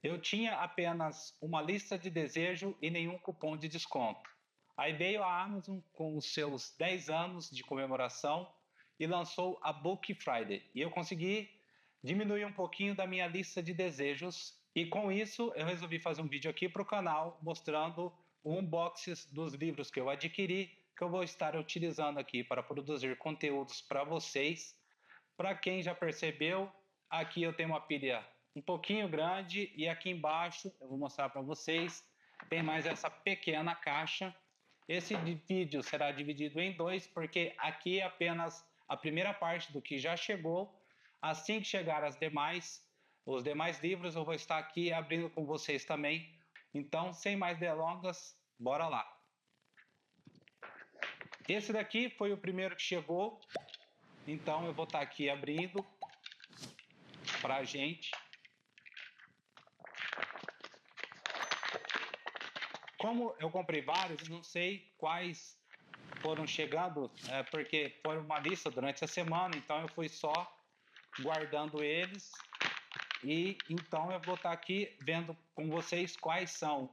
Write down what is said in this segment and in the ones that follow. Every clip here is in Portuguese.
Eu tinha apenas uma lista de desejo e nenhum cupom de desconto. Aí veio a Amazon com os seus 10 anos de comemoração e lançou a Book Friday. E eu consegui diminuir um pouquinho da minha lista de desejos. E com isso eu resolvi fazer um vídeo aqui para o canal mostrando o unboxing dos livros que eu adquiri, que eu vou estar utilizando aqui para produzir conteúdos para vocês. Para quem já percebeu, aqui eu tenho uma pilha um pouquinho grande e aqui embaixo, eu vou mostrar para vocês, tem mais essa pequena caixa. Esse vídeo será dividido em dois, porque aqui é apenas a primeira parte do que já chegou. Assim que chegar os demais livros, eu vou estar aqui abrindo com vocês também. Então, sem mais delongas, bora lá. Esse daqui foi o primeiro que chegou, então eu vou estar aqui abrindo para a gente. Como eu comprei vários, não sei quais foram chegando, porque foi uma lista durante a semana, então eu fui só guardando eles. E então eu vou estar aqui vendo com vocês quais são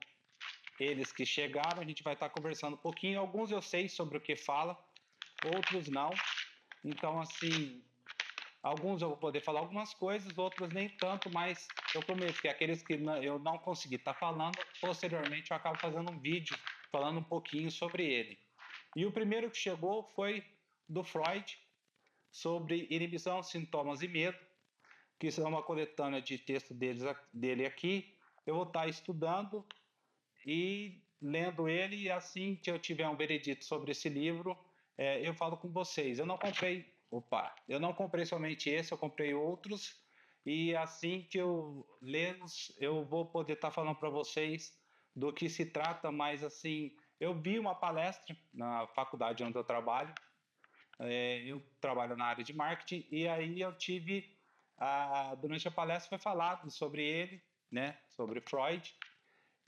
eles que chegaram. A gente vai estar conversando um pouquinho. Alguns eu sei sobre o que fala, outros não. Então, assim, alguns eu vou poder falar algumas coisas, outros nem tanto, mas eu prometo que aqueles que eu não consegui estar falando, posteriormente eu acabo fazendo um vídeo falando um pouquinho sobre ele. E o primeiro que chegou foi do Freud, sobre inibição, sintomas e medo, que isso é uma coletânea de texto dele aqui. Eu vou estar estudando e lendo ele, e assim que eu tiver um veredito sobre esse livro, eu falo com vocês. Eu não comprei somente esse, eu comprei outros, e assim que eu lê-los, eu vou poder estar falando para vocês do que se trata. Mas assim, eu vi uma palestra na faculdade onde eu trabalho, eu trabalho na área de marketing, e aí eu tive, durante a palestra foi falado sobre ele, né, sobre Freud,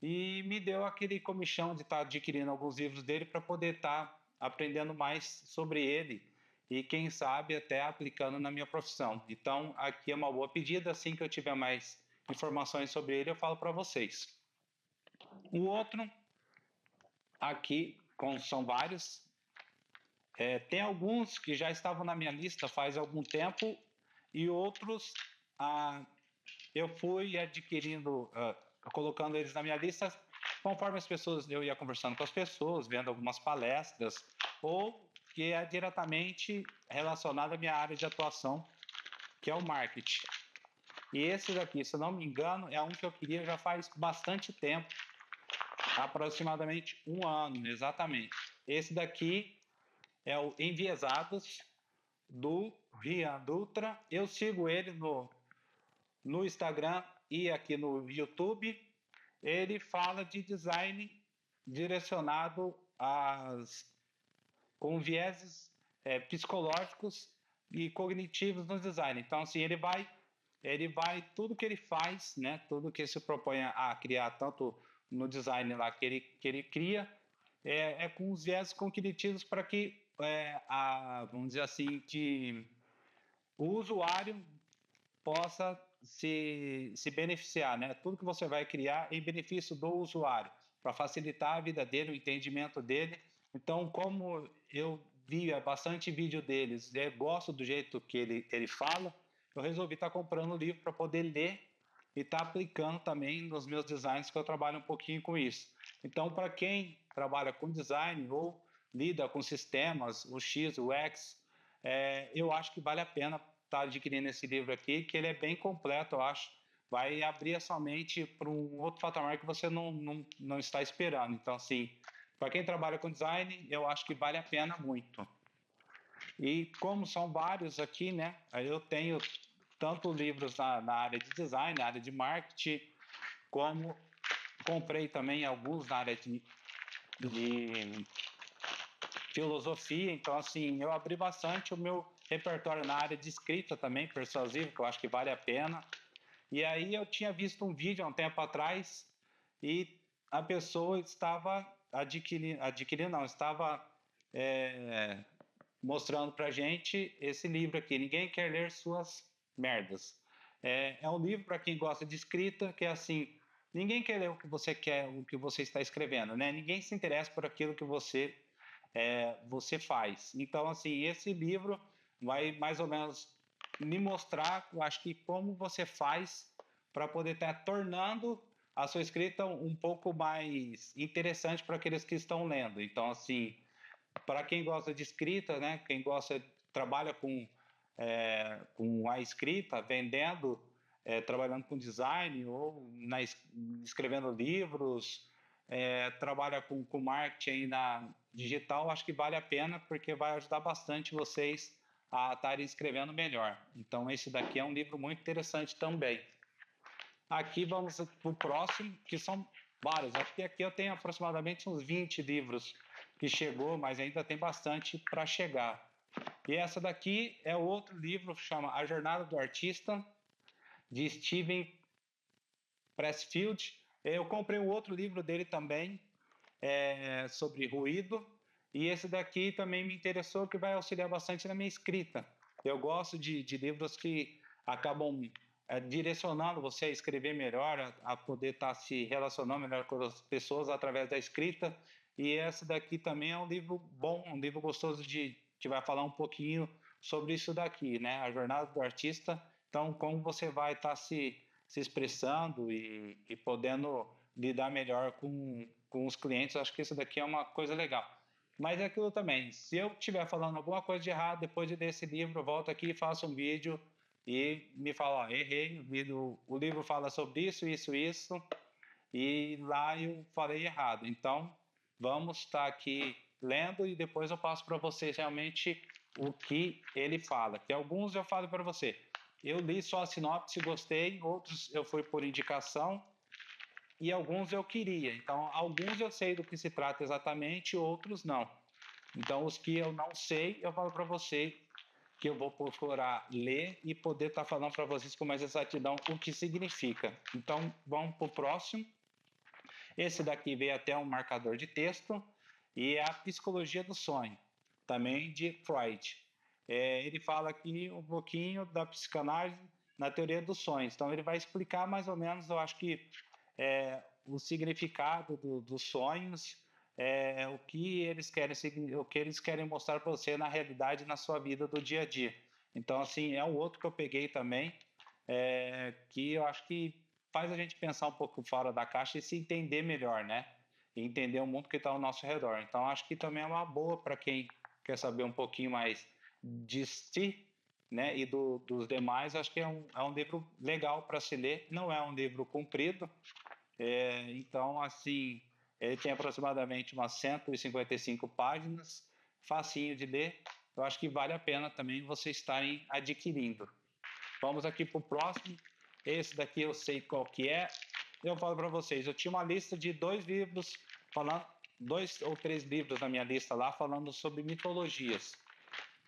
e me deu aquele comichão de estar adquirindo alguns livros dele para poder estar aprendendo mais sobre ele e quem sabe até aplicando na minha profissão. Então aqui é uma boa pedida. Assim que eu tiver mais informações sobre ele, eu falo para vocês. O outro aqui, são vários, tem alguns que já estavam na minha lista faz algum tempo e outros eu fui adquirindo, colocando eles na minha lista conforme eu ia conversando com as pessoas, vendo algumas palestras, ou que é diretamente relacionado à minha área de atuação, que é o marketing. E esse daqui, se eu não me engano, é um que eu queria já faz bastante tempo, aproximadamente um ano, exatamente. Esse daqui é o Enviesados, do Rian Dutra. Eu sigo ele no Instagram e aqui no YouTube. Ele fala de design direcionado com vieses psicológicos e cognitivos no design. Então, assim, ele vai tudo que ele faz, né, tudo que se propõe a criar, tanto no design lá que ele cria, com os vieses cognitivos para que, vamos dizer assim, que o usuário possa se beneficiar, né? Tudo que você vai criar em benefício do usuário, para facilitar a vida dele, o entendimento dele. Então, como eu via bastante vídeo deles, gosto do jeito que ele fala, eu resolvi estar comprando o livro para poder ler e estar aplicando também nos meus designs, que eu trabalho um pouquinho com isso. Então, para quem trabalha com design ou lida com sistemas, o X, o X, eu acho que vale a pena estar adquirindo esse livro aqui, que ele é bem completo, eu acho. Vai abrir a sua mente para um outro patamar que você não está esperando. Então, assim, para quem trabalha com design, eu acho que vale a pena muito. E como são vários aqui, né? Eu tenho tanto livros na área de design, na área de marketing, como comprei também alguns na área de filosofia. Então, assim, eu abri bastante o meu repertório na área de escrita também, persuasivo, que eu acho que vale a pena. E aí eu tinha visto um vídeo há um tempo atrás e a pessoa estava estava mostrando pra gente esse livro aqui, Ninguém Quer Ler Suas Merdas. É um livro para quem gosta de escrita, que é assim, ninguém quer ler o que você quer, o que você está escrevendo, né? Ninguém se interessa por aquilo que você faz. Então, assim, esse livro vai mais ou menos me mostrar, eu acho que como você faz para poder estar tornando a sua escrita um pouco mais interessante para aqueles que estão lendo. Então, assim, para quem gosta de escrita, né? Quem gosta, trabalha com a escrita, vendendo, trabalhando com design ou escrevendo livros, trabalha com marketing na digital, acho que vale a pena porque vai ajudar bastante vocês a estarem escrevendo melhor. Então, esse daqui é um livro muito interessante também. Aqui vamos para o próximo, que são vários. Aqui eu tenho aproximadamente uns 20 livros que chegou, mas ainda tem bastante para chegar. E essa daqui é outro livro, chama A Jornada do Artista, de Steven Pressfield. Eu comprei um outro livro dele também, sobre ruído, e esse daqui também me interessou, que vai auxiliar bastante na minha escrita. Eu gosto de livros que acabam direcionando você a escrever melhor, a poder estar se relacionando melhor com as pessoas através da escrita. E esse daqui também é um livro bom, um livro gostoso que vai falar um pouquinho sobre isso daqui, né? A jornada do artista. Então, como você vai estar se expressando e podendo lidar melhor com os clientes, acho que isso daqui é uma coisa legal. Mas é aquilo também, se eu estiver falando alguma coisa de errado, depois de ler esse livro, eu volto aqui e faço um vídeo e me fala, ó, errei, o livro fala sobre isso, isso, isso, e lá eu falei errado. Então, vamos estar aqui lendo e depois eu passo para vocês realmente o que ele fala. Que alguns eu falo para você, eu li só a sinopse, gostei, outros eu fui por indicação e alguns eu queria. Então, alguns eu sei do que se trata exatamente, outros não. Então, os que eu não sei, eu falo para você que eu vou procurar ler e poder estar falando para vocês com mais exatidão o que significa. Então, vamos para o próximo. Esse daqui veio até um marcador de texto e é a Psicologia do Sonho, também de Freud. Ele fala aqui um pouquinho da psicanálise na teoria dos sonhos. Então, ele vai explicar mais ou menos, eu acho que o significado dos sonhos, o que eles querem mostrar para você na realidade, na sua vida do dia a dia. Então, assim, é um outro que eu peguei também, que eu acho que faz a gente pensar um pouco fora da caixa e se entender melhor, né? E entender o mundo que está ao nosso redor. Então, acho que também é uma boa para quem quer saber um pouquinho mais de si, né? E dos demais. Acho que é um livro legal para se ler. Não é um livro comprido. Então, assim, ele tem aproximadamente umas 155 páginas, facinho de ler. Eu acho que vale a pena também vocês estarem adquirindo. Vamos aqui para o próximo. Esse daqui eu sei qual que é. Eu falo para vocês, eu tinha uma lista de 2 ou 3 livros na minha lista lá falando sobre mitologias.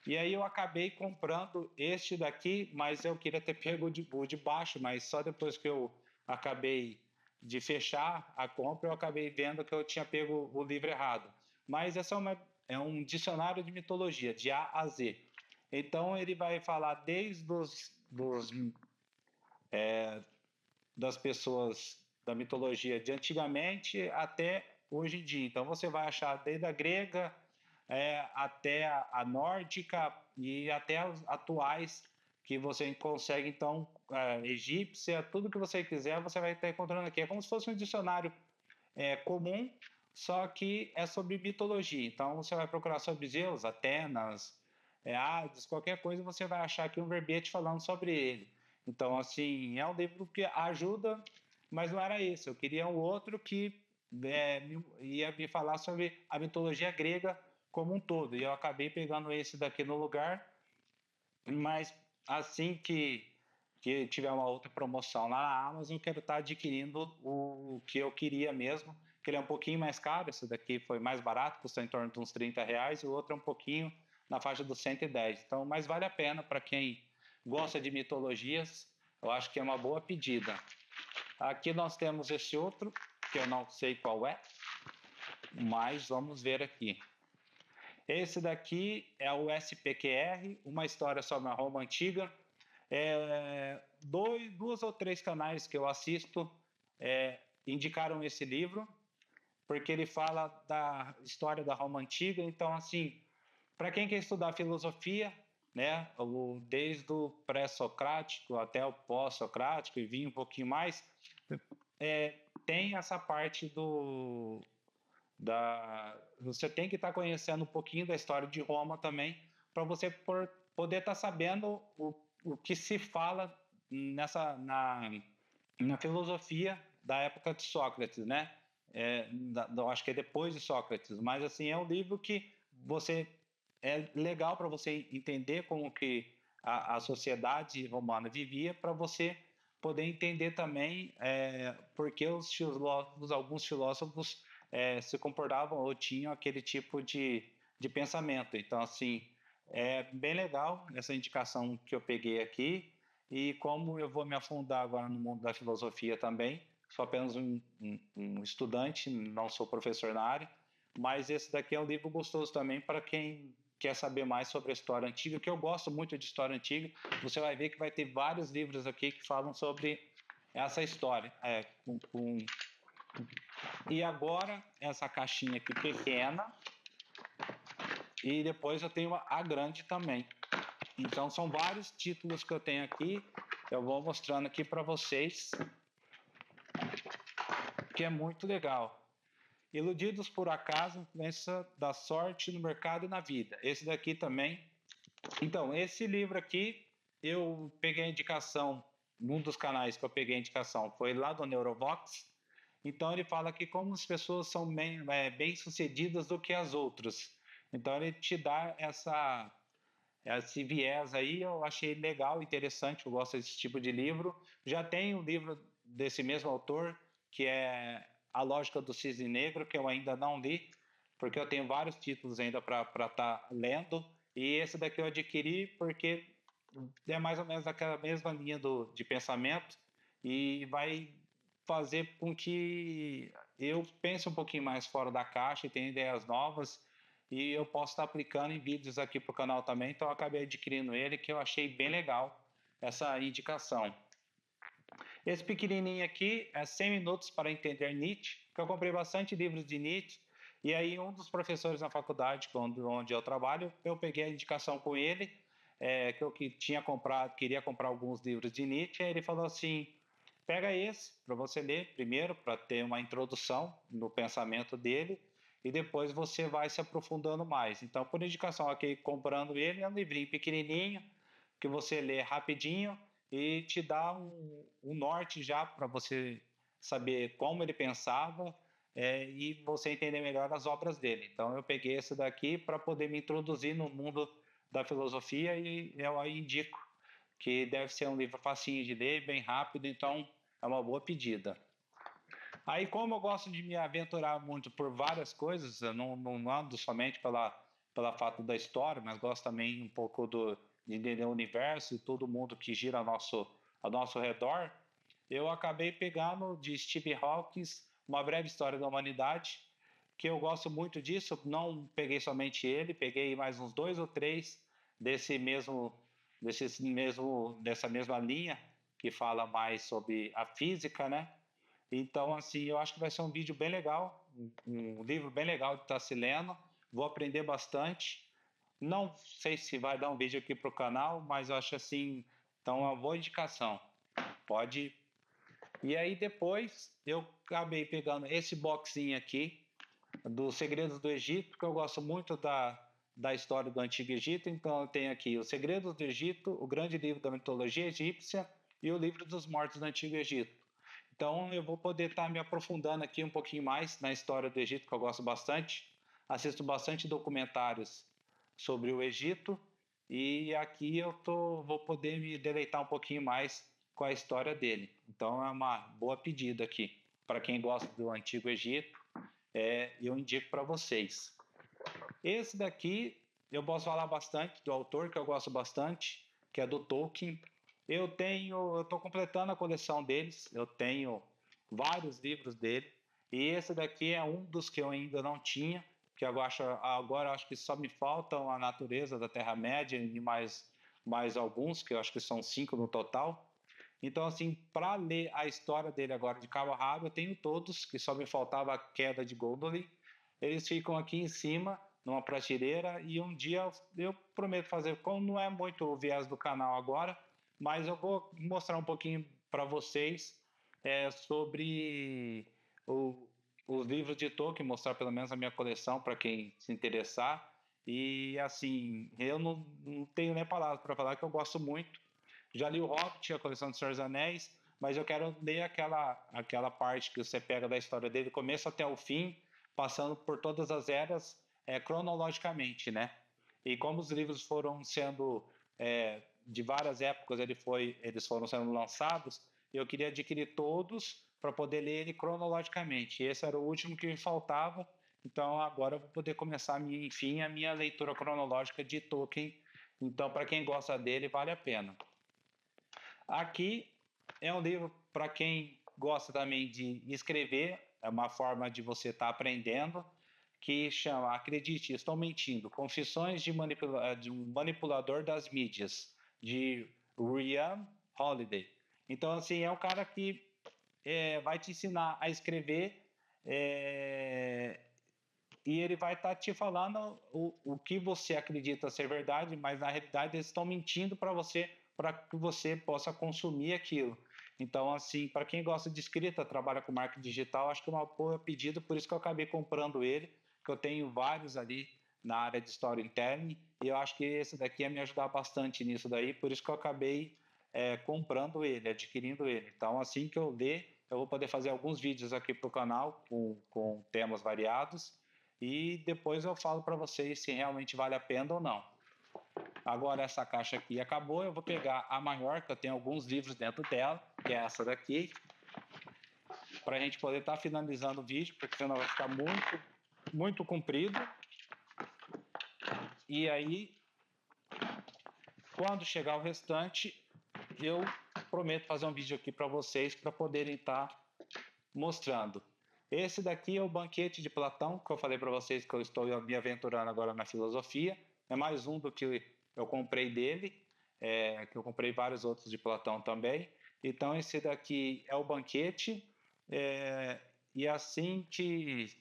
E aí eu acabei comprando este daqui, mas eu queria ter pego o de baixo, mas só depois que eu acabei de fechar a compra, eu acabei vendo que eu tinha pego o livro errado. Mas essa é um dicionário de mitologia, de A a Z. Então ele vai falar desde das pessoas da mitologia de antigamente até hoje em dia. Então você vai achar desde a grega até a nórdica e até as atuais, que você consegue, então, egípcia, tudo que você quiser, você vai estar encontrando aqui. É como se fosse um dicionário comum, só que é sobre mitologia. Então você vai procurar sobre Zeus, Atenas, Hades, qualquer coisa, você vai achar aqui um verbete falando sobre ele. Então, assim, é um livro que ajuda, mas não era isso. Eu queria um outro que ia me falar sobre a mitologia grega como um todo. E eu acabei pegando esse daqui no lugar, mas assim que tiver uma outra promoção lá na Amazon, eu quero estar adquirindo o que eu queria mesmo, que ele é um pouquinho mais caro. Esse daqui foi mais barato, custa em torno de uns R$ 30, e o outro é um pouquinho na faixa dos 110. Então, mas vale a pena para quem gosta de mitologias, eu acho que é uma boa pedida. Aqui nós temos esse outro, que eu não sei qual é, mas vamos ver aqui. Esse daqui é o SPQR, uma história sobre a Roma Antiga. duas ou três canais que eu assisto indicaram esse livro, porque ele fala da história da Roma Antiga. Então, assim, para quem quer estudar filosofia, né, desde o pré-socrático até o pós-socrático e vir um pouquinho mais, tem essa parte você tem que estar conhecendo um pouquinho da história de Roma também, para você poder estar sabendo o que se fala na filosofia da época de Sócrates, né? Acho que é depois de Sócrates, mas assim é um livro que é legal para você entender como que a sociedade romana vivia, para você poder entender também porque alguns filósofos se comportavam ou tinham aquele tipo de pensamento. Então, assim, é bem legal essa indicação que eu peguei aqui. E como eu vou me afundar agora no mundo da filosofia também, sou apenas um estudante, não sou professor na área, mas esse daqui é um livro gostoso também para quem quer saber mais sobre a história antiga, que eu gosto muito de história antiga. Você vai ver que vai ter vários livros aqui que falam sobre essa história. E agora, essa caixinha aqui pequena, e depois eu tenho a grande também. Então, são vários títulos que eu tenho aqui. Eu vou mostrando aqui para vocês, que é muito legal. Iludidos por acaso, influência da sorte no mercado e na vida. Esse daqui também. Então, esse livro aqui, eu peguei a indicação, num dos canais que eu peguei a indicação, foi lá do Neurovox. Então, ele fala que como as pessoas são bem sucedidas do que as outras. Então, ele te dá esse viés aí. Eu achei legal, interessante, eu gosto desse tipo de livro. Já tem um livro desse mesmo autor, que é A Lógica do Cisne Negro, que eu ainda não li, porque eu tenho vários títulos ainda para estar lendo, e esse daqui eu adquiri porque é mais ou menos aquela mesma linha de pensamento, e vai fazer com que eu pense um pouquinho mais fora da caixa e tenha ideias novas, e eu posso estar aplicando em vídeos aqui para o canal também. Então eu acabei adquirindo ele, que eu achei bem legal essa indicação. Esse pequenininho aqui é 100 minutos para entender Nietzsche, que eu comprei bastante livros de Nietzsche, e aí um dos professores na faculdade onde eu trabalho, eu peguei a indicação com ele, que eu queria comprar alguns livros de Nietzsche, e ele falou assim, pega esse para você ler primeiro, para ter uma introdução no pensamento dele, e depois você vai se aprofundando mais. Então, por indicação aqui, comprando ele, é um livrinho pequenininho, que você lê rapidinho, e te dá um norte já para você saber como ele pensava e você entender melhor as obras dele. Então eu peguei esse daqui para poder me introduzir no mundo da filosofia, e eu aí indico que deve ser um livro facinho de ler, bem rápido, então é uma boa pedida. Aí, como eu gosto de me aventurar muito por várias coisas, eu não ando somente pela fato da história, mas gosto também um pouco de entender o universo e todo mundo que gira ao nosso redor, eu acabei pegando de Stephen Hawking Uma Breve História da Humanidade, que eu gosto muito disso. Não peguei somente ele, peguei mais uns 2 ou 3 dessa mesma linha, que fala mais sobre a física, né? Então, assim, eu acho que vai ser um vídeo bem legal, um livro bem legal de estar se lendo. Vou aprender bastante. Não sei se vai dar um vídeo aqui para o canal, mas eu acho assim, então é uma boa indicação. Pode. E aí depois eu acabei pegando esse boxinho aqui dos Segredos do Egito, que eu gosto muito da história do Antigo Egito. Então eu tenho aqui Os Segredos do Egito, o grande livro da mitologia egípcia e o livro dos mortos do Antigo Egito. Então eu vou poder estar me aprofundando aqui um pouquinho mais na história do Egito, que eu gosto bastante. Assisto bastante documentários sobre o Egito, e aqui vou poder me deleitar um pouquinho mais com a história dele. Então é uma boa pedida aqui. Para quem gosta do Antigo Egito, eu indico para vocês. Esse daqui eu posso falar bastante do autor, que eu gosto bastante, que é do Tolkien. Eu estou completando a coleção deles, eu tenho vários livros dele, e esse daqui é um dos que eu ainda não tinha, que agora acho que só me faltam A Natureza da Terra-média e mais alguns, que eu acho que são 5 no total. Então, assim, para ler a história dele agora de cabo a rabo, eu tenho todos, que só me faltava a Queda de Gondolin. Eles ficam aqui em cima, numa prateleira, e um dia eu prometo fazer, como não é muito o viés do canal agora, mas eu vou mostrar um pouquinho para vocês sobre os livros de Tolkien, mostrar pelo menos a minha coleção para quem se interessar. E assim, eu não tenho nem palavras para falar que eu gosto muito. Já li o Hobbit, a coleção dos Senhor dos Anéis, mas eu quero ler aquela parte que você pega da história dele, começo até o fim, passando por todas as eras, cronologicamente, né? E como os livros foram sendo de várias épocas, eles foram sendo lançados, eu queria adquirir todos para poder ler ele cronologicamente. E esse era o último que me faltava, então agora eu vou poder começar, enfim, a minha leitura cronológica de Tolkien. Então, para quem gosta dele, vale a pena. Aqui é um livro para quem gosta também de escrever, é uma forma de você estar aprendendo, que chama, acredite, estou mentindo, Confissões de um Manipulador das Mídias, de Ryan Holiday. Então, assim, é um cara que vai te ensinar a escrever e ele vai estar te falando o que você acredita ser verdade, mas na realidade eles estão mentindo para que você possa consumir aquilo. Então, assim, para quem gosta de escrita, trabalha com marketing digital, acho que é uma boa pedida, por isso que eu acabei comprando ele, que eu tenho vários ali na área de storytelling, e eu acho que esse daqui ia me ajudar bastante nisso daí, por isso que eu acabei comprando ele, adquirindo ele. Então, assim que eu ler, eu vou poder fazer alguns vídeos aqui para o canal com temas variados, e depois eu falo para vocês se realmente vale a pena ou não. Agora essa caixa aqui acabou, eu vou pegar a maior, que eu tenho alguns livros dentro dela, que é essa daqui, para a gente poder estar finalizando o vídeo, porque senão vai ficar muito comprido. E aí, quando chegar o restante, eu prometo fazer um vídeo aqui para vocês, para poderem estar mostrando. Esse daqui é o Banquete de Platão, que eu falei para vocês que eu estou me aventurando agora na filosofia. É mais um do que eu comprei dele, que eu comprei vários outros de Platão também. Então, esse daqui é o Banquete, e assim que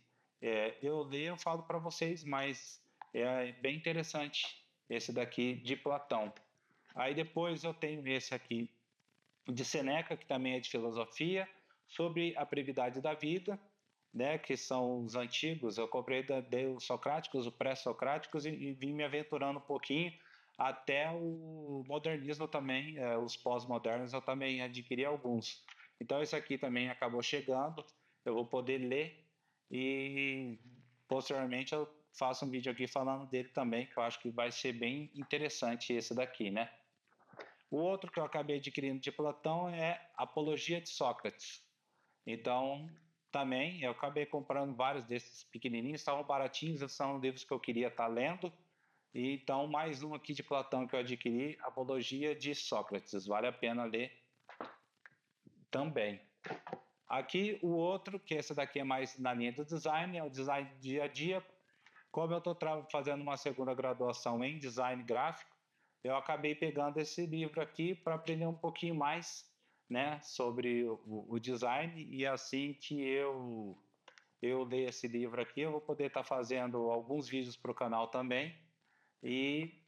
eu ler, eu falo para vocês, mas é bem interessante esse daqui de Platão. Aí depois eu tenho esse aqui de Seneca, que também é de filosofia, sobre a brevidade da vida, né, que são os antigos. Eu comprei os socráticos, os pré-socráticos, e vim me aventurando um pouquinho até o modernismo também, os pós-modernos eu também adquiri alguns. Então esse aqui também acabou chegando, eu vou poder ler e posteriormente eu faço um vídeo aqui falando dele também, que eu acho que vai ser bem interessante esse daqui, né? O outro que eu acabei adquirindo de Platão é Apologia de Sócrates. Então, também, eu acabei comprando vários desses pequenininhos, estavam baratinhos, são livros que eu queria estar lendo. E, então, mais um aqui de Platão que eu adquiri, Apologia de Sócrates. Vale a pena ler também. Aqui, o outro, que esse daqui é mais na linha do design, é o design dia a dia. Como eu estou fazendo uma segunda graduação em design gráfico, eu acabei pegando esse livro aqui para aprender um pouquinho mais, né, sobre o design, e assim que eu ler esse livro aqui, eu vou poder estar fazendo alguns vídeos para o canal também, e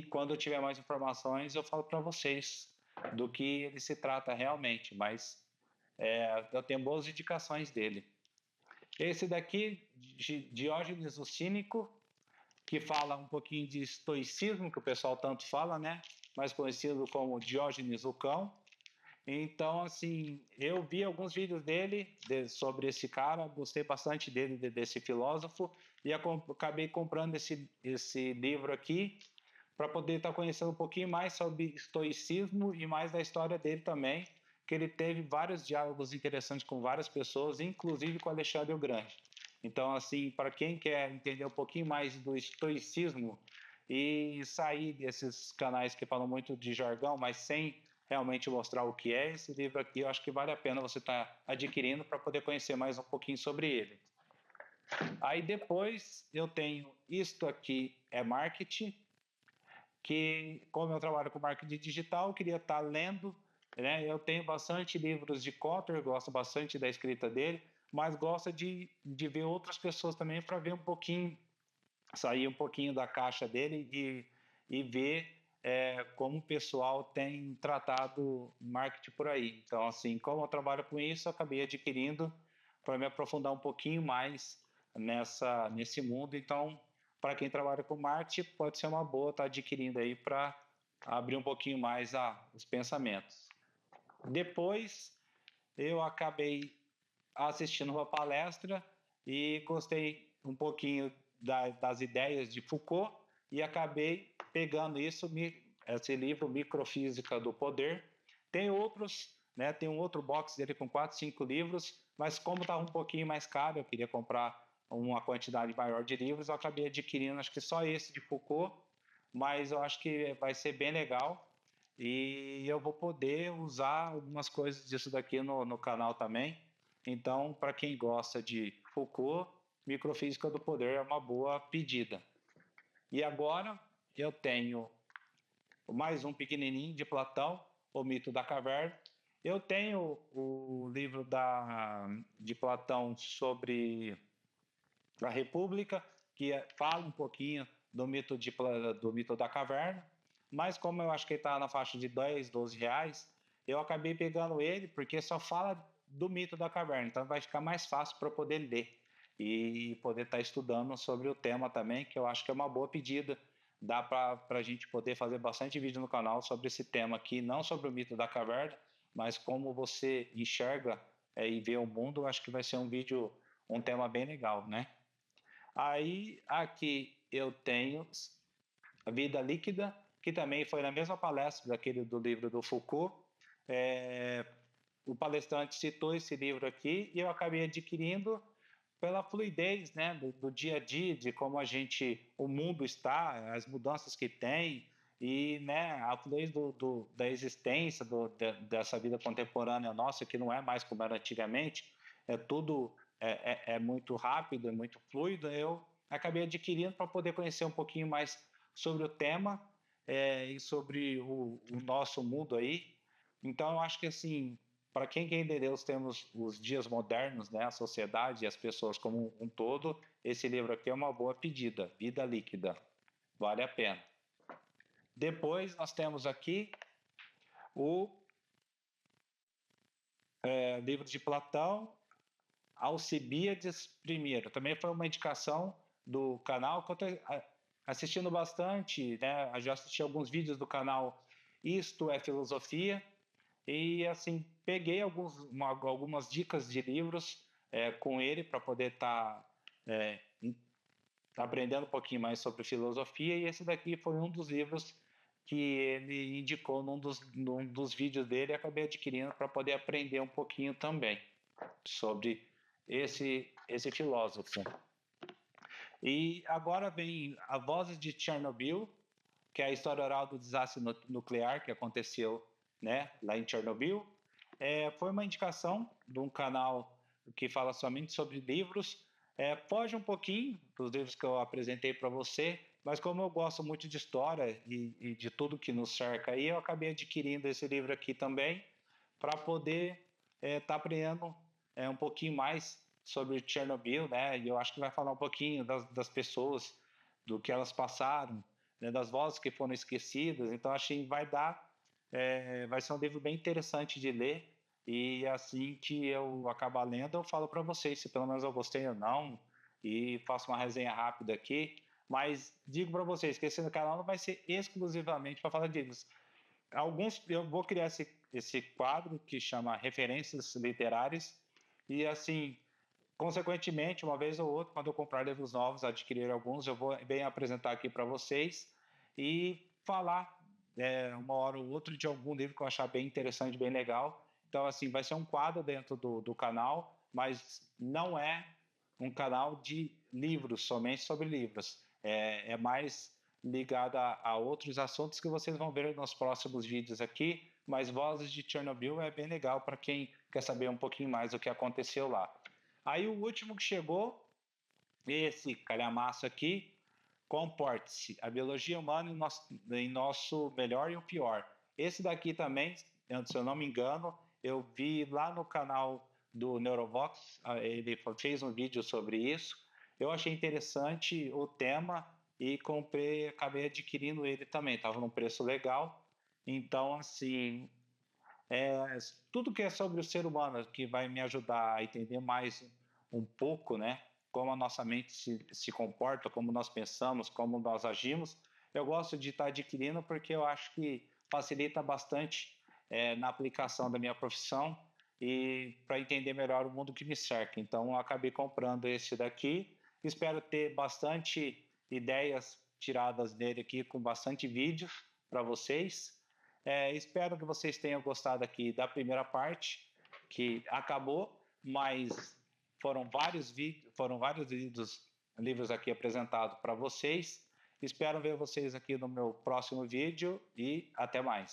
quando eu tiver mais informações eu falo para vocês do que ele se trata realmente, mas eu tenho boas indicações dele. Esse daqui, Diógenes o Cínico, que fala um pouquinho de estoicismo, que o pessoal tanto fala, né? Mais conhecido como Diógenes o Cão. Então, assim, eu vi alguns vídeos dele sobre esse cara, gostei bastante desse filósofo, e acabei comprando esse livro aqui para poder estar conhecendo um pouquinho mais sobre estoicismo e mais da história dele também, que ele teve vários diálogos interessantes com várias pessoas, inclusive com Alexandre o Grande. Então, assim, para quem quer entender um pouquinho mais do estoicismo e sair desses canais que falam muito de jargão, mas sem realmente mostrar o que é, esse livro aqui eu acho que vale a pena você estar adquirindo para poder conhecer mais um pouquinho sobre ele. Aí depois eu tenho Isto Aqui é Marketing, que como eu trabalho com marketing digital, eu queria estar lendo né? Eu tenho bastante livros de Cotter, gosto bastante da escrita dele, mas gosto de ver outras pessoas também para ver um pouquinho, sair um pouquinho da caixa dele e ver como o pessoal tem tratado marketing por aí. Então, assim, como eu trabalho com isso, eu acabei adquirindo para me aprofundar um pouquinho mais nesse mundo. Então, para quem trabalha com marketing, pode ser uma boa estar adquirindo aí para abrir um pouquinho mais os pensamentos. Depois, eu acabei assistindo uma palestra e gostei um pouquinho das ideias de Foucault e acabei pegando esse livro, Microfísica do Poder. Tem outros, né? Tem um outro box dele com 4, 5 livros, mas como estava um pouquinho mais caro, eu queria comprar uma quantidade maior de livros, eu acabei adquirindo acho que só esse de Foucault, mas eu acho que vai ser bem legal e eu vou poder usar algumas coisas disso daqui no canal também. Então, para quem gosta de Foucault, Microfísica do Poder é uma boa pedida. E agora eu tenho mais um pequenininho de Platão, O Mito da Caverna. Eu tenho o livro de Platão sobre a República, que fala um pouquinho do mito da caverna, mas como eu acho que ele está na faixa de 10, 12 reais, eu acabei pegando ele porque só fala do mito da caverna, então vai ficar mais fácil para eu poder ler e poder estar estudando sobre o tema também, que eu acho que é uma boa pedida. Dá para a gente poder fazer bastante vídeo no canal sobre esse tema aqui, não sobre o mito da caverna, mas como você enxerga e vê o mundo. Eu acho que vai ser um tema bem legal, né? Aí aqui eu tenho a Vida Líquida, que também foi na mesma palestra daquele do livro do Foucault. O palestrante citou esse livro aqui e eu acabei adquirindo pela fluidez, né, do dia a dia, de como o mundo está, as mudanças que tem e, né, a fluidez da existência dessa vida contemporânea nossa, que não é mais como era antigamente, tudo é muito rápido, é muito fluido. Eu acabei adquirindo para poder conhecer um pouquinho mais sobre o tema e sobre o nosso mundo aí. Então, eu acho que, assim, para quem quer entender os termos, os dias modernos, né, a sociedade e as pessoas como um todo, esse livro aqui é uma boa pedida, Vida Líquida, vale a pena. Depois nós temos aqui o livro de Platão, Alcibíades I. Também foi uma indicação do canal que eu estou assistindo bastante, né? Eu já assisti alguns vídeos do canal Isto é Filosofia, e assim peguei algumas dicas de livros com ele para poder estar aprendendo um pouquinho mais sobre filosofia, e esse daqui foi um dos livros que ele indicou num dos vídeos dele, e acabei adquirindo para poder aprender um pouquinho também sobre esse filósofo. E agora vem A Vozes de Chernobyl, que é a história oral do desastre nuclear que aconteceu, né, lá em Chernobyl. Foi uma indicação de um canal que fala somente sobre livros. Foge um pouquinho dos livros que eu apresentei para você, mas como eu gosto muito de história e de tudo que nos cerca aí, eu acabei adquirindo esse livro aqui também para poder estar aprendendo um pouquinho mais sobre Chernobyl, né? E eu acho que vai falar um pouquinho das pessoas, do que elas passaram, né? Das vozes que foram esquecidas. Então, acho que vai ser um livro bem interessante de ler. E assim que eu acabar lendo, eu falo para vocês se pelo menos eu gostei ou não, e faço uma resenha rápida aqui. Mas digo para vocês que esse canal não vai ser exclusivamente para falar de livros. Eu vou criar esse quadro que chama Referências Literárias, e assim, consequentemente, uma vez ou outra, quando eu comprar livros novos, adquirir alguns, eu vou bem apresentar aqui para vocês e falar uma hora ou outra de algum livro que eu achar bem interessante, bem legal. Então, assim, vai ser um quadro dentro do canal, mas não é um canal de livros, somente sobre livros. É mais ligado a outros assuntos que vocês vão ver nos próximos vídeos aqui, mas Vozes de Chernobyl é bem legal para quem quer saber um pouquinho mais do que aconteceu lá. Aí o último que chegou, esse calhamaço aqui, Comporte-se, a biologia humana em nosso melhor e o pior. Esse daqui também se eu não me engano, eu vi lá no canal do Neurovox, ele fez um vídeo sobre isso. Eu achei interessante o tema e comprei, acabei adquirindo ele também. Estava num preço legal. Então, assim, tudo que é sobre o ser humano que vai me ajudar a entender mais um pouco, né? Como a nossa mente se comporta, como nós pensamos, como nós agimos. Eu gosto de estar adquirindo porque eu acho que facilita bastante na aplicação da minha profissão e para entender melhor o mundo que me cerca. Então, eu acabei comprando esse daqui. Espero ter bastante ideias tiradas dele aqui, com bastante vídeos para vocês. Espero que vocês tenham gostado aqui da primeira parte, que acabou, mas foram vários livros aqui apresentados para vocês. Espero ver vocês aqui no meu próximo vídeo e até mais.